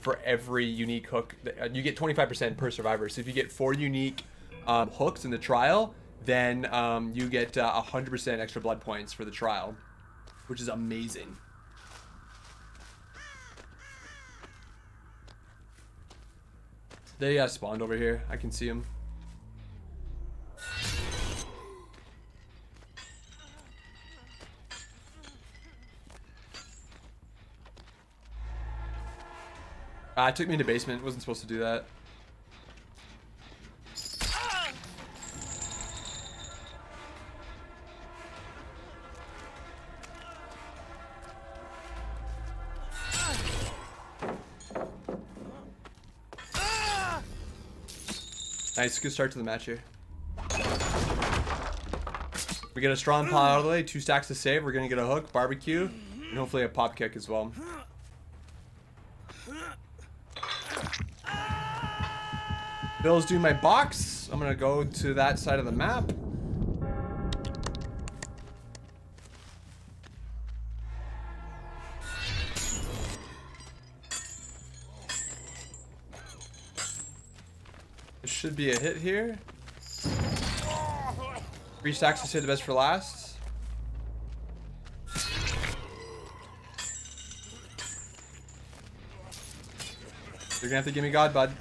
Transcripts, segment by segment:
for every unique hook. You get 25% per survivor. So if you get 4 unique hooks in the trial, then you get 100% extra blood points for the trial, which is amazing. They spawned over here. I can see them. It took me to basement. Wasn't supposed to do that. Nice, good start to the match here. We get a strong pile out of the way, 2 stacks to save. We're gonna get a hook, barbecue, and hopefully a pop kick as well. Bill's doing my box. I'm gonna go to that side of the map. There should be a hit here. 3 stacks to save the best for last. You're gonna have to give me God, bud.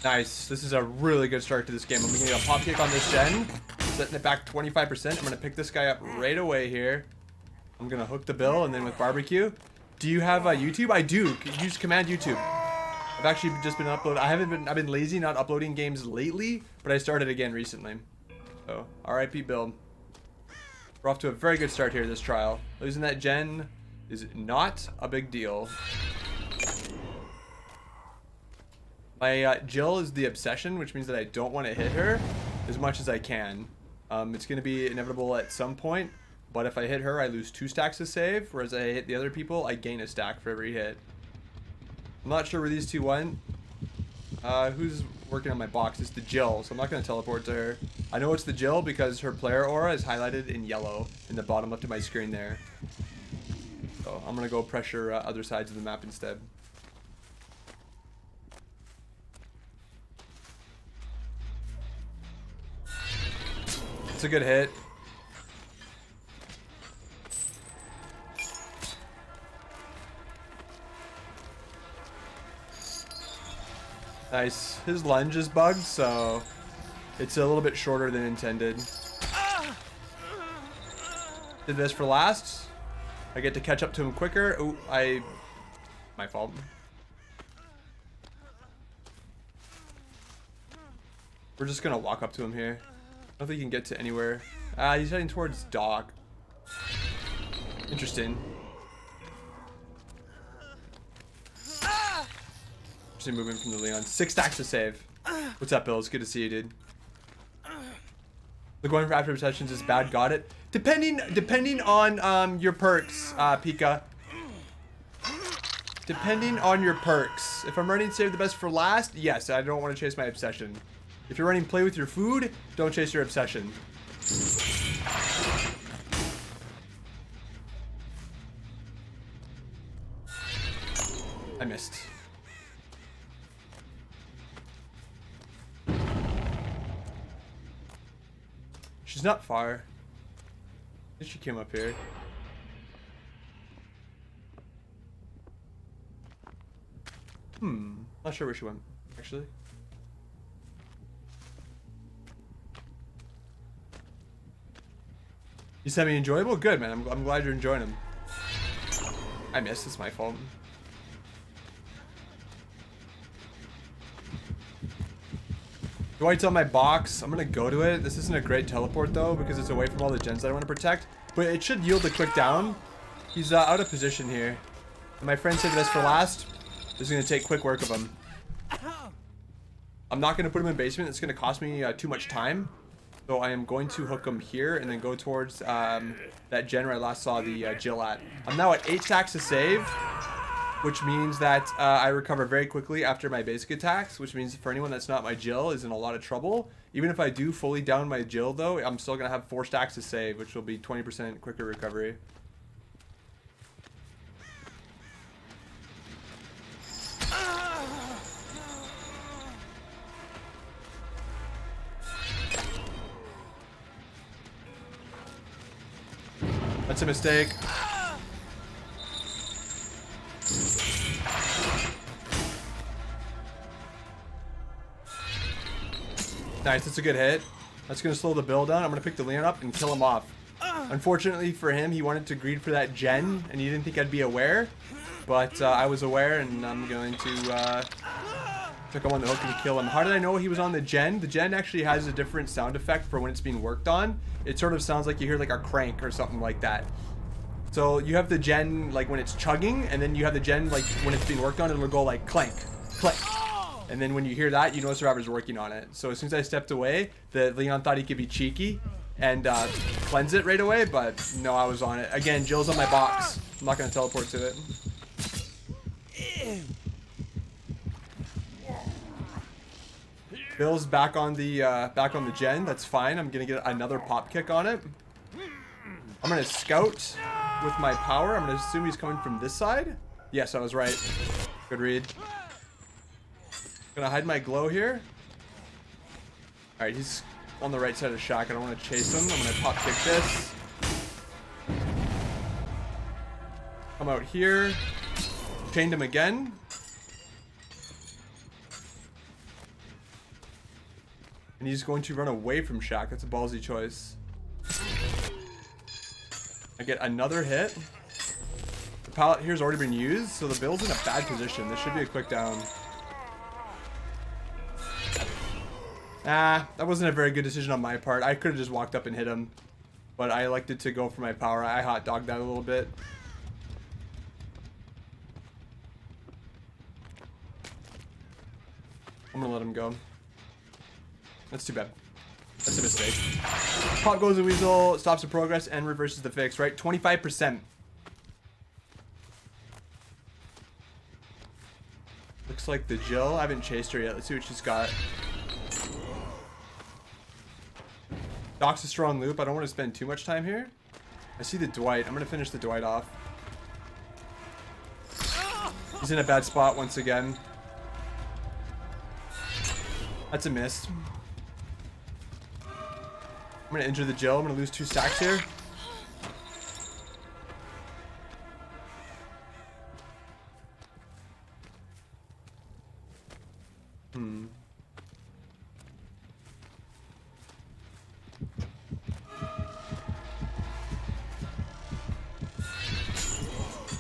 Nice. This is a really good start to this game. I'm gonna get a pop kick on this gen, setting it back 25%. I'm gonna pick this guy up right away here. I'm gonna hook the bill, and then with barbecue. Do you have a YouTube? I do. Use command YouTube. I've actually just been uploading. I've been lazy not uploading games lately, but I started again recently. So RIP Bill. We're off to a very good start here this trial. Losing that gen is not a big deal. My Jill is the obsession, which means that I don't want to hit her as much as I can. It's going to be inevitable at some point, but if I hit her, I lose 2 stacks to save, whereas I hit the other people, I gain a stack for every hit. I'm not sure where these 2 went. Who's working on my box? It's the Jill, so I'm not going to teleport to her. I know it's the Jill because her player aura is highlighted in yellow in the bottom left of my screen there. So I'm going to go pressure other sides of the map instead. It's a good hit. Nice. His lunge is bugged, so it's a little bit shorter than intended. Did this for last. I get to catch up to him quicker. Oh, my fault. We're just gonna walk up to him here. I don't think he can get to anywhere. He's heading towards dock. Interesting. Interesting movement from the Leon. 6 stacks to save. What's up, Bill? It's good to see you, dude. The going for after obsessions is bad. Got it. Depending on your perks, Pika. Depending on your perks. If I'm running save the best for last, yes, I don't want to chase my obsession. If you're running play with your food, don't chase your obsession. I missed. She's not far. I think she came up here. Not sure where she went, actually. You semi-enjoyable? Good, man. I'm glad you're enjoying them. I missed. It's my fault. Do I tell my box? I'm gonna go to it. This isn't a great teleport though because it's away from all the gens that I want to protect. But it should yield a quick down. He's out of position here. And my friend saved this for last. This is gonna take quick work of him. I'm not gonna put him in basement. It's gonna cost me too much time. So I am going to hook him here and then go towards that gen where I last saw the Jill at. I'm now at 8 stacks to save, which means that I recover very quickly after my basic attacks, which means for anyone that's not my Jill is in a lot of trouble. Even if I do fully down my Jill though, I'm still going to have 4 stacks to save, which will be 20% quicker recovery. That's a mistake. Nice, that's a good hit. That's gonna slow the Bill down. I'm gonna pick the Leon up and kill him off. Unfortunately for him, he wanted to greed for that gen, and he didn't think I'd be aware. But I was aware, and I'm going to took him on the hook and kill him. How did I know he was on the gen? The gen actually has a different sound effect for when it's being worked on. It sort of sounds like you hear like a crank or something like that. So you have the gen like when it's chugging, and then you have the gen like when it's being worked on, it'll go like clank, clank. And then when you hear that, you know Survivor's working on it. So as soon as I stepped away, the Leon thought he could be cheeky and cleanse it right away, but no, I was on it. Again, Jill's on my box. I'm not gonna teleport to it. Bill's back on the gen. That's fine. I'm gonna get another pop kick on it. I'm gonna scout with my power. I'm gonna assume he's coming from this side. Yes, I was right. Good read. Gonna hide my glow here. All right, he's on the right side of Shack. I don't want to chase him. I'm gonna pop kick this. Come out here. Chained him again. And he's going to run away from Shack. That's a ballsy choice. I get another hit. The pallet here's already been used, so the Bill's in a bad position. This should be a quick down. Ah, that wasn't a very good decision on my part. I could have just walked up and hit him, but I elected to go for my power. I hot dogged that a little bit. I'm gonna let him go. That's too bad. That's a mistake. Pop goes the weasel, stops the progress, and reverses the fix, right? 25%. Looks like the Jill. I haven't chased her yet. Let's see what she's got. Doc's a strong loop. I don't want to spend too much time here. I see the Dwight. I'm going to finish the Dwight off. He's in a bad spot once again. That's a miss. I'm going to injure the Jill. I'm going to lose 2 stacks here.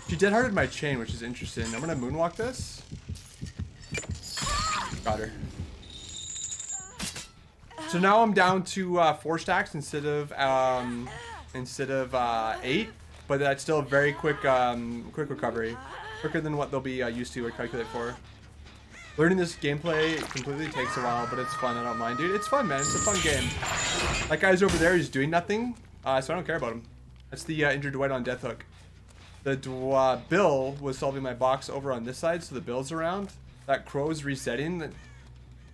She dead-hearted my chain, which is interesting. I'm going to moonwalk this. Got her. So now I'm down to 4 stacks instead of 8, but that's still a very quick quick recovery, quicker than what they'll be used to or calculate for. Learning this gameplay completely takes a while, but it's fun. I don't mind, dude. It's fun, man. It's a fun game. That guy's over there. He's doing nothing, so I don't care about him. That's the injured Dwight on death hook. The Bill was solving my box over on this side, so the Bill's around. That crow's resetting.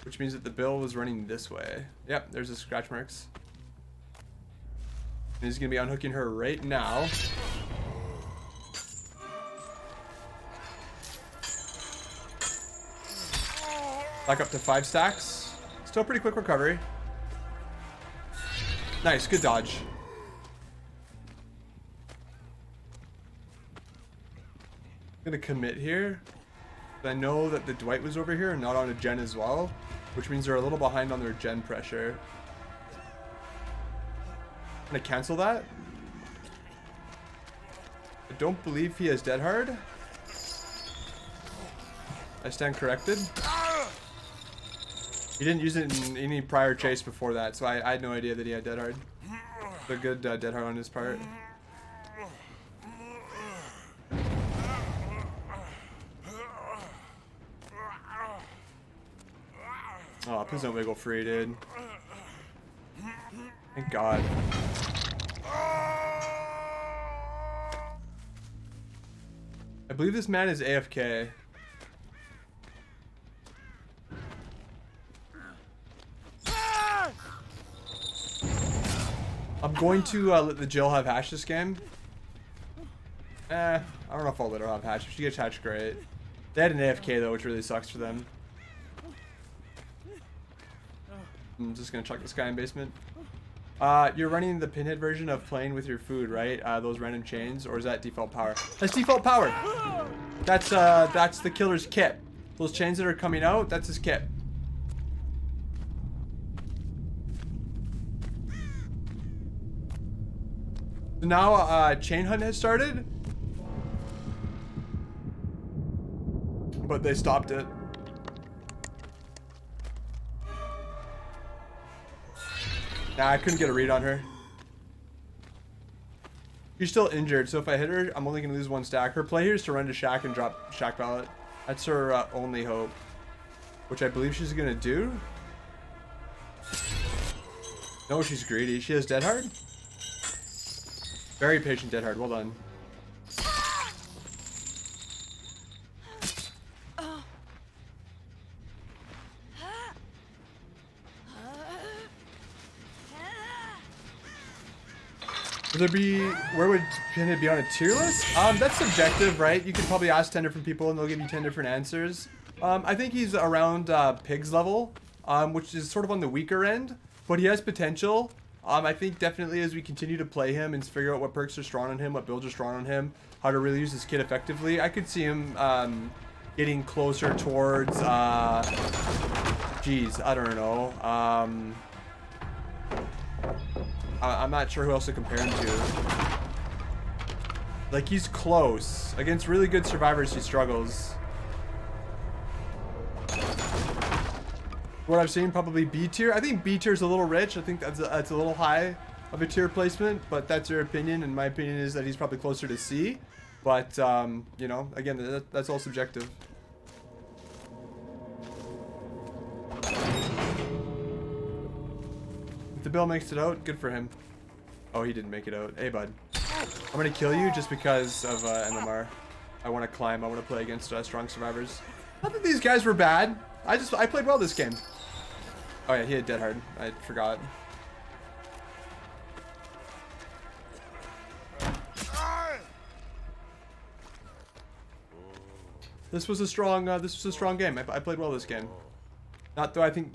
Which means that the Bill was running this way. Yep, there's the scratch marks. And he's gonna be unhooking her right now. Back up to 5 stacks. Still pretty quick recovery. Nice, good dodge. I'm gonna commit here. I know that the Dwight was over here and not on a gen as well, which means they're a little behind on their gen pressure. I'm gonna cancel that. I don't believe he has dead hard. I stand corrected. He didn't use it in any prior chase before that, so I had no idea that he had dead hard. A good dead hard on his part. Oh, please don't wiggle free, dude. Thank God. I believe this man is AFK. I'm going to let the Jill have hatch this game. I don't know if I'll let her have hatch. If she gets hatch, great. They had an AFK though, which really sucks for them. I'm just gonna chuck this guy in basement. You're running the pinhead version of playing with your food, right? Those random chains, or is that default power? That's default power. That's the killer's kit. Those chains that are coming out, that's his kit. So now chain hunt has started, but they stopped it. Nah, I couldn't get a read on her. She's still injured, so if I hit her, I'm only gonna lose 1 stack. Her play here is to run to Shack and drop Shack Ballot. That's her only hope, which I believe she's gonna do. No, she's greedy. She has Dead Hard. Very patient Dead Hard. Well done. Where would Pinhead be on a tier list? That's subjective, right? You could probably ask 10 different people and they'll give you 10 different answers. I think he's around Pig's level, which is sort of on the weaker end, but he has potential. I think definitely as we continue to play him and figure out what perks are strong on him, what builds are strong on him, how to really use his kit effectively, I could see him getting closer towards, geez, I don't know. I'm not sure who else to compare him to. Like, he's close. Against really good survivors, he struggles. What I've seen, probably B tier. I think B tier is a little rich. I think that's a little high of a tier placement, but that's your opinion. And my opinion is that he's probably closer to C. But, you know, again, that's all subjective. The Bill makes it out, good for him. Oh, he didn't make it out. Hey, bud. I'm gonna kill you just because of MMR. I want to climb. I want to play against strong survivors. Not that these guys were bad. I played well this game. Oh yeah, he had Dead Hard. I forgot. This was a strong game. I played well this game. Not though I think,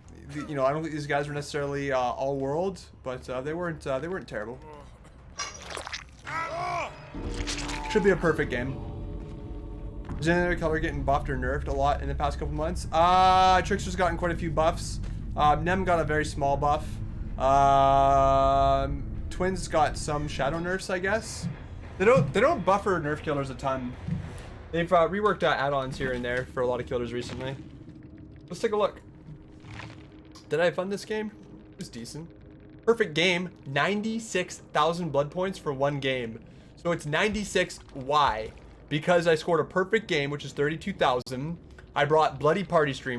you know, I don't think these guys were necessarily all world, but they weren't terrible. Should be a perfect game. Is any other color getting buffed or nerfed a lot in the past couple months? Trickster's gotten quite a few buffs. Nem got a very small buff. Twins got some shadow nerfs, I guess. They don't buff or nerf killers a ton. They've reworked add-ons here and there for a lot of killers recently. Let's take a look. Did I have fun this game? It was decent. Perfect game. 96,000 blood points for one game. So it's 96. Why? Because I scored a perfect game, which is 32,000. I brought Bloody Party Stream.